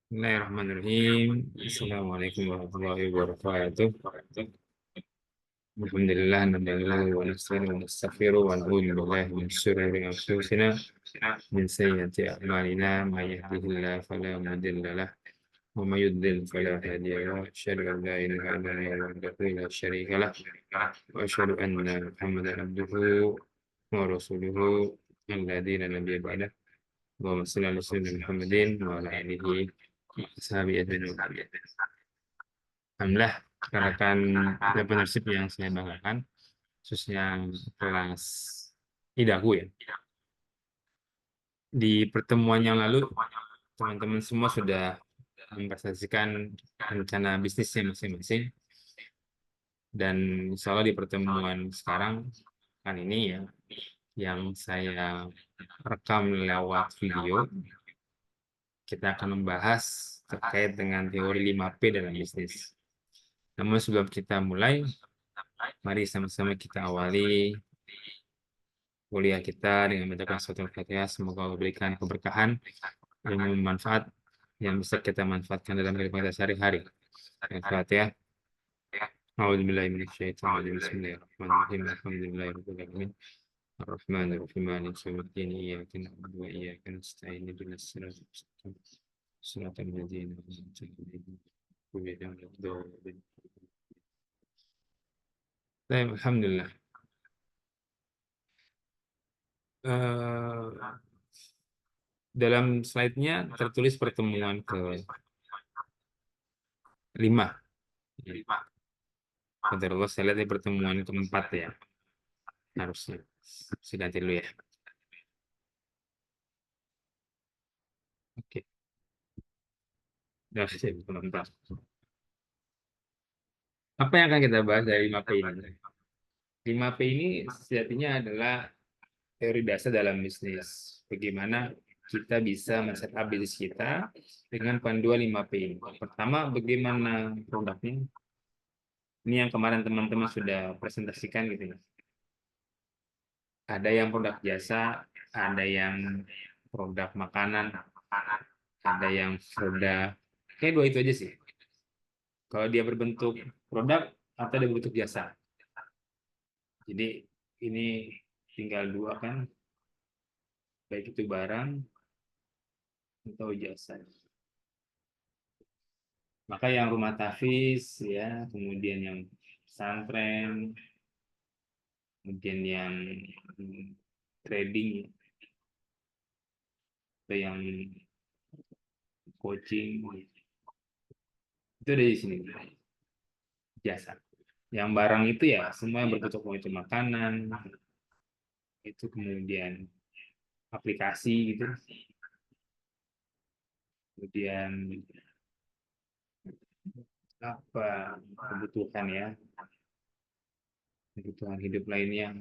Bismillahirrahmanirrahim. Assalamualaikum warahmatullahi wabarakatuh. Alhamdulillah, nabiyallahu wa nasta'inu wa nastaghfiruh wa na'udzu billahi min syururi anfusina min sayyiati a'malina may yahdihillahu fala mudilla lahu wa may yudlil fala hadiya lahu. Asyhadu an la ilaha illallah wahdahu la syarika lahu wa asyhadu anna Muhammadan abduhu wa rasuluhu alladzina nabiyya ba'dah. Allahumma shalli ala sayyidina Muhammadin wa ala alihi wa sahbihi ajma'in. Alhamdulillah, rekan entrepreneurship yang saya banggakan, khususnya kelas IDAHU ya. Di pertemuan yang lalu, teman-teman semua sudah mempresentasikan rencana bisnisnya masing-masing. Dan insya Allah di pertemuan sekarang, kan ini ya, yang saya rekam lewat video, kita akan membahas terkait dengan teori 5P dalam bisnis. Namun sebelum kita mulai, mari sama-sama kita awali kuliah kita dengan membacakan suatu Al-Fatihah. Semoga Allah berikan keberkahan yang bermanfaat yang bisa kita manfaatkan dalam kehidupan kita sehari-hari. Al-Fatihah. A'udzubillahi minasyaitonir rajim. Bismillahirrahmanirrahim. Alhamdulillahirabbil alamin. Ar-Rahmanir-Rahim. Maliki yaumiddin. Iyyaka na'budu wa iyyaka nasta'in. Ihdinas siratal mustaqim. Shiratal ladzina an'amta 'alaihim ghairil maghdubi 'alaihim. Alhamdulillah. Eh, dalam slide-nya tertulis pertemuan ke-5. Bentar, saya lihat di pertemuan keempat ya. Harusnya. Saya ganti dulu ya. Oke. Udah, saya keempat. Apa yang akan kita bahas dari 5P ini? 5P ini sejatinya adalah teori dasar dalam bisnis. Bagaimana kita bisa men-setup bisnis kita dengan panduan 5P ini. Pertama, bagaimana produknya. Ini yang kemarin teman-teman sudah presentasikan gitu ya. Ada yang produk jasa, ada yang produk makanan, ada yang produk, kayak dua itu aja sih. Kalau dia berbentuk produk atau dia berbentuk jasa. Jadi ini tinggal dua kan, baik itu barang atau jasa. Maka yang rumah tafis ya, kemudian yang pesantren, kemudian yang trading, atau yang coaching, itu ada di sini jasa. Yang barang itu ya semua yang berbentuk itu makanan, itu kemudian aplikasi gitu, kemudian apa kebutuhan ya, kebutuhan hidup lainnya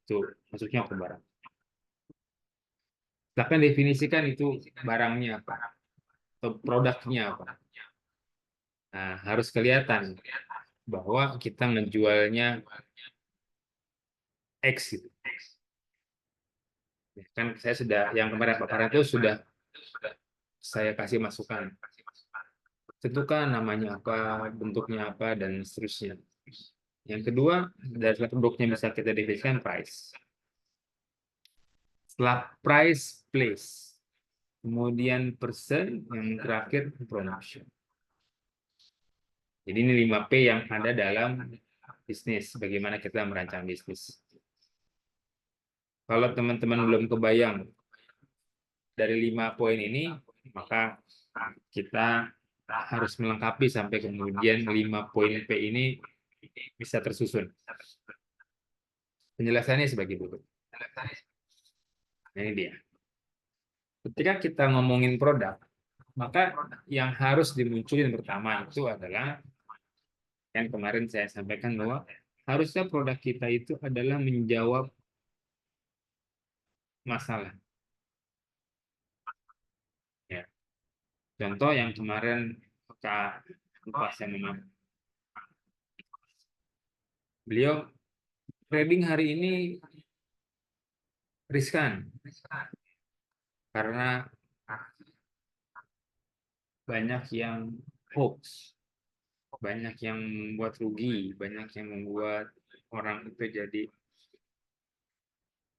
itu masuknya ke barang. Silahkan definisikan itu barangnya apa atau produknya apa. Nah, harus kelihatan bahwa kita menjualnya X gitu. Kan saya sudah yang kemarin paparan itu sudah saya kasih masukan. Tentukan namanya apa, bentuknya apa, dan seterusnya. Yang kedua, dari produknya bisa kita definisikan price. Setelah price, place. Kemudian persen, yang terakhir promotion. Jadi ini 5P yang ada dalam bisnis. Bagaimana kita merancang bisnis. Kalau teman-teman belum kebayang dari 5 poin ini, maka kita harus melengkapi sampai kemudian 5 poin P ini bisa tersusun. Penjelasannya sebagai berikut. Nah, ini dia. Ketika kita ngomongin produk, maka yang harus dimunculin pertama itu adalah yang kemarin saya sampaikan bahwa harusnya produk kita itu adalah menjawab masalah. Ya. Contoh yang kemarin Kak Lukas yang memang beliau trading hari ini riskan karena banyak yang hoax, banyak yang membuat rugi, banyak yang membuat orang itu jadi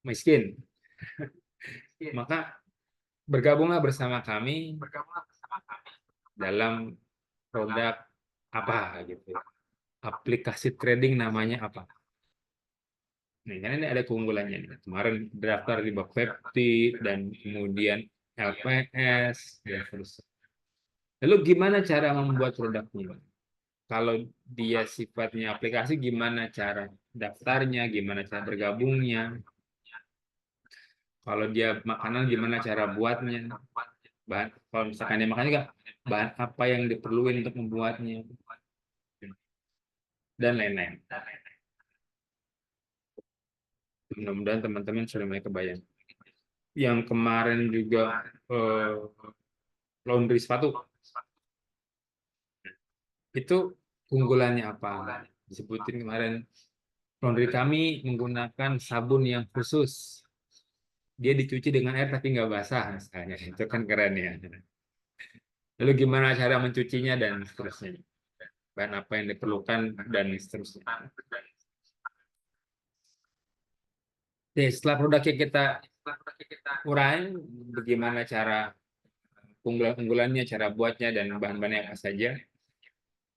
miskin. Maka bergabunglah bersama kami dalam produk apa gitu. Aplikasi trading namanya apa. Nih, kan ini ada keunggulannya nih. Kemarin daftar di Bapepti dan kemudian LPS dan seterusnya. Lalu gimana cara membuat produknya? Kalau dia sifatnya aplikasi, gimana cara daftarnya, gimana cara bergabungnya? Kalau dia makanan, gimana cara buatnya? Bahan, kalau misalkan dia makan juga, bahan apa yang diperlukan untuk membuatnya, dan lain-lain. Mudah-mudahan teman-teman sudah mulai kebayang. Yang kemarin juga eh, laundry sepatu, itu unggulannya apa? Disebutin kemarin, laundry kami menggunakan sabun yang khusus. Dia dicuci dengan air tapi nggak basah, misalnya. Itu kan keren ya. Lalu gimana cara mencucinya dan seterusnya. Bahan apa yang diperlukan dan seterusnya. Oke, setelah produknya kita urai, bagaimana cara unggulannya, cara buatnya, dan bahan-bahannya apa saja.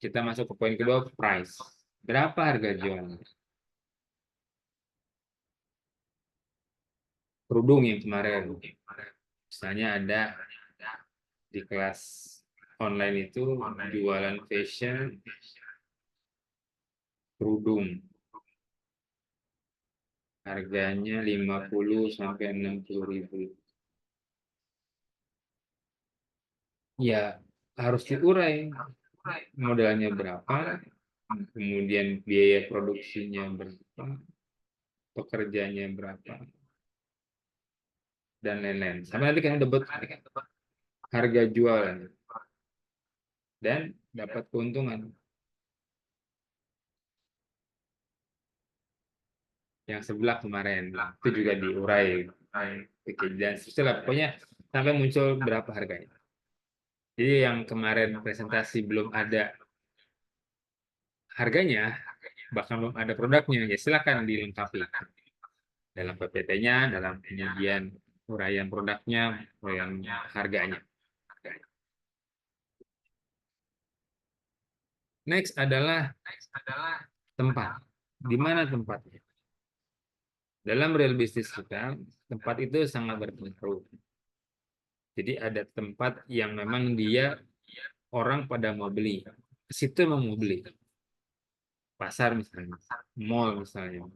Kita masuk ke poin kedua, price. Berapa harga jualnya? Kerudung yang kemarin. Misalnya ada di kelas online itu jualan fashion kerudung. Harganya 50 sampai 60 ribu. Ya, harus diurai modalnya berapa, kemudian biaya produksinya berapa, pekerjanya berapa, dan lain-lain. Sampai nanti kan dapat harga jual dan dapat keuntungan. Yang sebelah kemarin itu juga diurai. Oke, dan setelah pokoknya sampai muncul berapa harganya. Jadi yang kemarin presentasi belum ada harganya, bahkan belum ada produknya, ya silakan dilengkapi dalam PPT-nya, dalam penyajian uraian produknya, uraian harganya. Next adalah tempat. Di mana tempatnya? Dalam real business kita, tempat itu sangat berpengaruh. Jadi ada tempat yang memang dia orang pada mau beli. Ke situ memang mau beli. Pasar misalnya, mall misalnya.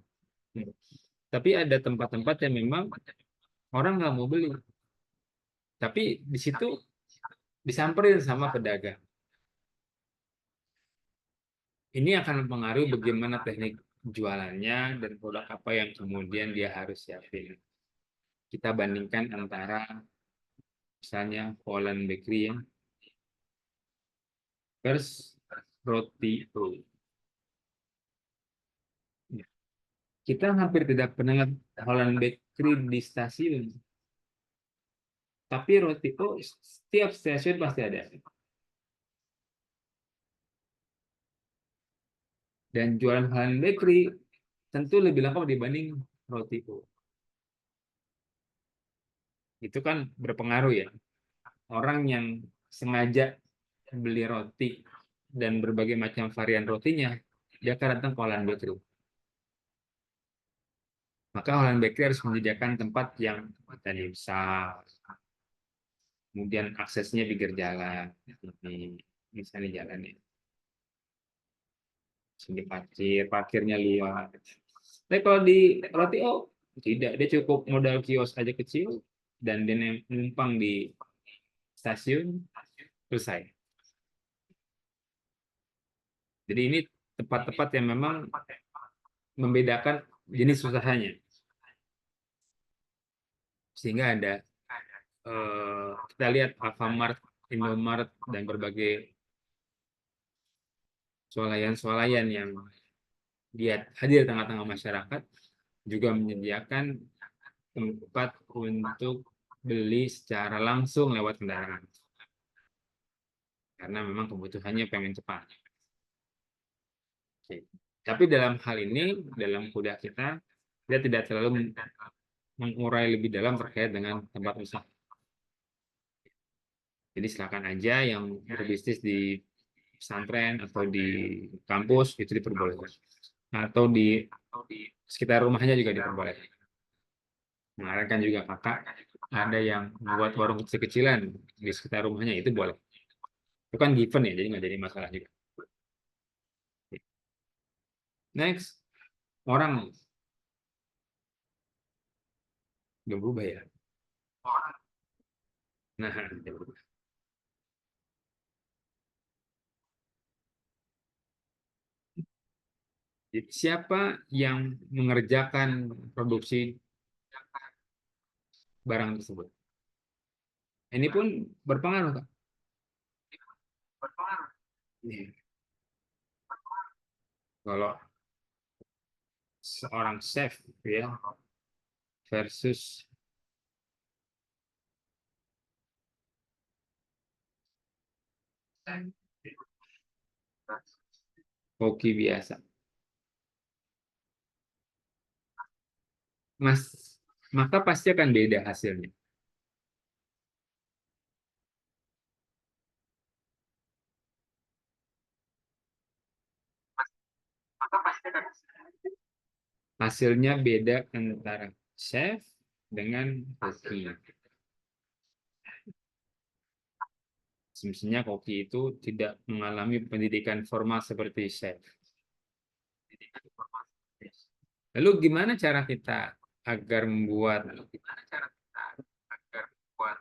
Tapi ada tempat-tempat yang memang orang nggak mau beli. Tapi di situ disamperin sama pedagang. Ini akan mempengaruhi bagaimana teknik jualannya dan produk apa yang kemudian dia harus siapin. Kita bandingkan antara misalnya Holland Bakery ya, versus roti O. Kita hampir tidak pernah lihat Holland Bakery di stasiun, tapi roti O setiap stasiun pasti ada. Dan jualan Holland Bakery tentu lebih lengkap dibanding roti O. Itu kan berpengaruh ya. Orang yang sengaja beli roti dan berbagai macam varian rotinya, dia akan datang ke Holland Bakery. Maka Holland Bakery harus menyediakan tempat yang tadi besar, kemudian aksesnya pinggir jalan, ini misalnya jalan ya, sini parkirnya luas. Tapi kalau di roti oh tidak, dia cukup modal kios aja kecil dan dia numpang di stasiun selesai. Jadi ini tempat-tempat yang memang membedakan jenis usahanya, sehingga ada kita lihat Alfamart, Indomart, dan berbagai swalayan-swalayan yang dia hadir di tengah-tengah masyarakat juga menyediakan tempat untuk beli secara langsung lewat kendaraan. karena memang kebutuhannya pengen cepat. Oke. Tapi dalam hal ini, dalam kuliah kita tidak terlalu mengurai lebih dalam terkait dengan tempat usaha. Jadi silakan aja yang berbisnis di pesantren atau di kampus itu diperbolehkan. Atau di sekitar rumahnya juga diperbolehkan. Kemarin kan juga kakak ada yang membuat warung kecil-kecilan di sekitar rumahnya, itu boleh. Itu kan given ya, jadi nggak jadi masalah juga. Next, orang udah berubah ya. Nah, siapa yang mengerjakan produksi barang tersebut? Ini pun berpengaruh, Kak. Nih, kalau seorang chef ya versus koki biasa, Mas, maka pasti akan beda hasilnya. Hasilnya beda antara chef dengan koki. Semestinya koki itu tidak mengalami pendidikan formal seperti chef. Lalu gimana cara kita agar membuat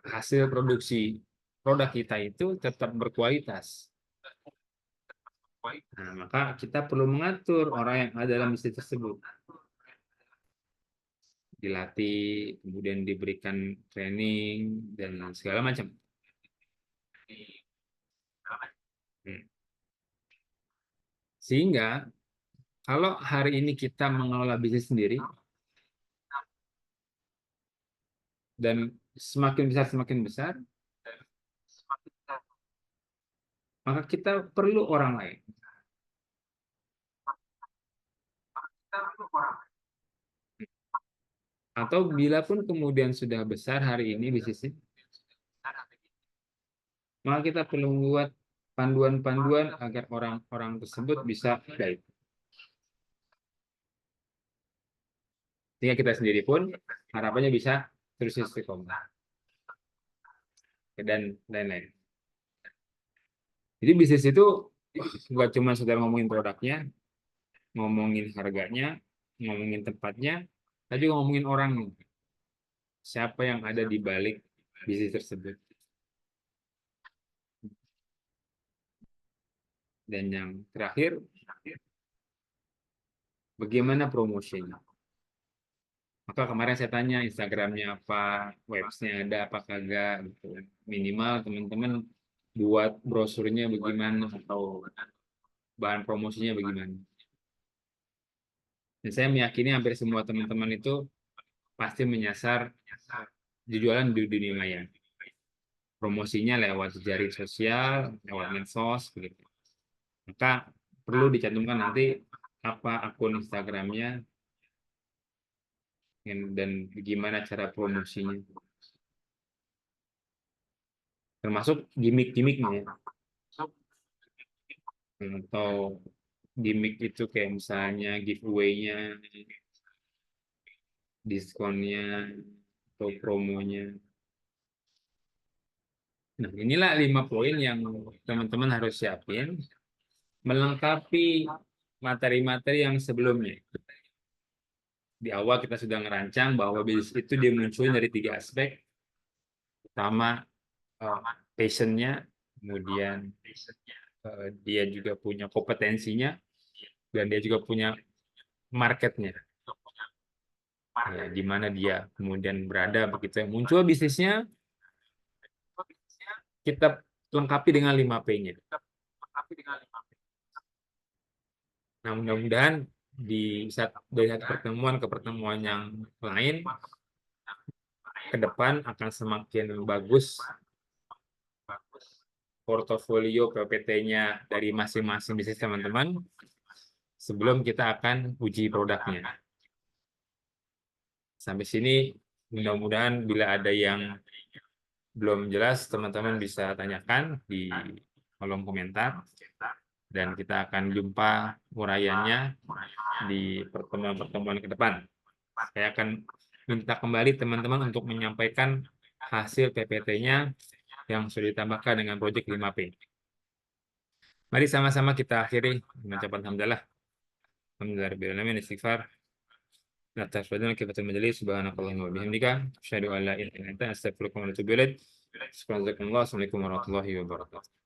hasil produksi produk kita itu tetap berkualitas? Nah, maka kita perlu mengatur orang yang ada dalam bisnis tersebut. Dilatih, kemudian diberikan training, dan segala macam. Hmm. Sehingga kalau hari ini kita mengelola bisnis sendiri, dan semakin besar, maka kita perlu orang lain. Atau bila pun kemudian sudah besar hari ini bisnisnya, maka kita perlu membuat panduan-panduan agar orang-orang tersebut bisa baik. Sehingga kita sendiri pun harapannya bisa terus istiqomah dan lain-lain. Jadi bisnis itu nggak cuma sekedar ngomongin produknya, ngomongin harganya, ngomongin tempatnya, tapi juga ngomongin orang. Siapa yang ada di balik bisnis tersebut. Dan yang terakhir, bagaimana promosinya? Maka kemarin saya tanya Instagramnya apa, websnya ada apa kagak, gitu. Minimal teman-teman buat brosurnya bagaimana atau bahan promosinya bagaimana. Dan saya meyakini hampir semua teman-teman itu pasti menyasar jualan di dunia maya. Promosinya lewat jejaring sosial, lewat medsos, begitu. Maka perlu dicantumkan nanti apa akun Instagramnya dan gimana cara promosinya. Termasuk gimmick-gimmicknya ya. Atau gimmick itu kayak misalnya giveaway-nya, diskonnya, atau promonya. Nah, inilah 5 poin yang teman-teman harus siapin melengkapi materi-materi yang sebelumnya. Di awal kita sudah ngerancang bahwa bisnis itu dimunculin dari 3 aspek. Pertama, passionnya, kemudian dia juga punya kompetensinya, dan dia juga punya marketnya. Ya, di mana dia kemudian berada, begitu muncul bisnisnya, kita lengkapi dengan 5P-nya. Nah, mudah-mudahan dari satu pertemuan ke pertemuan yang lain, ke depan akan semakin bagus portofolio PPT-nya dari masing-masing bisnis teman-teman sebelum kita akan uji produknya. Sampai sini mudah-mudahan bila ada yang belum jelas, teman-teman bisa tanyakan di kolom komentar dan kita akan jumpa uraiannya di pertemuan-pertemuan ke depan. Saya akan minta kembali teman-teman untuk menyampaikan hasil PPT-nya yang sudah ditambahkan dengan proyek 5P. Mari sama-sama kita akhiri mengucapkan alhamdulillah. Alhamdulillah, istighfar. Atas wadana kifatul majelis, subhanakallahumma wa bihamdika, asyhadu an la ilaha illa anta, astaghfiruka wa atubu ilaik. Assalamualaikum warahmatullahi wabarakatuh.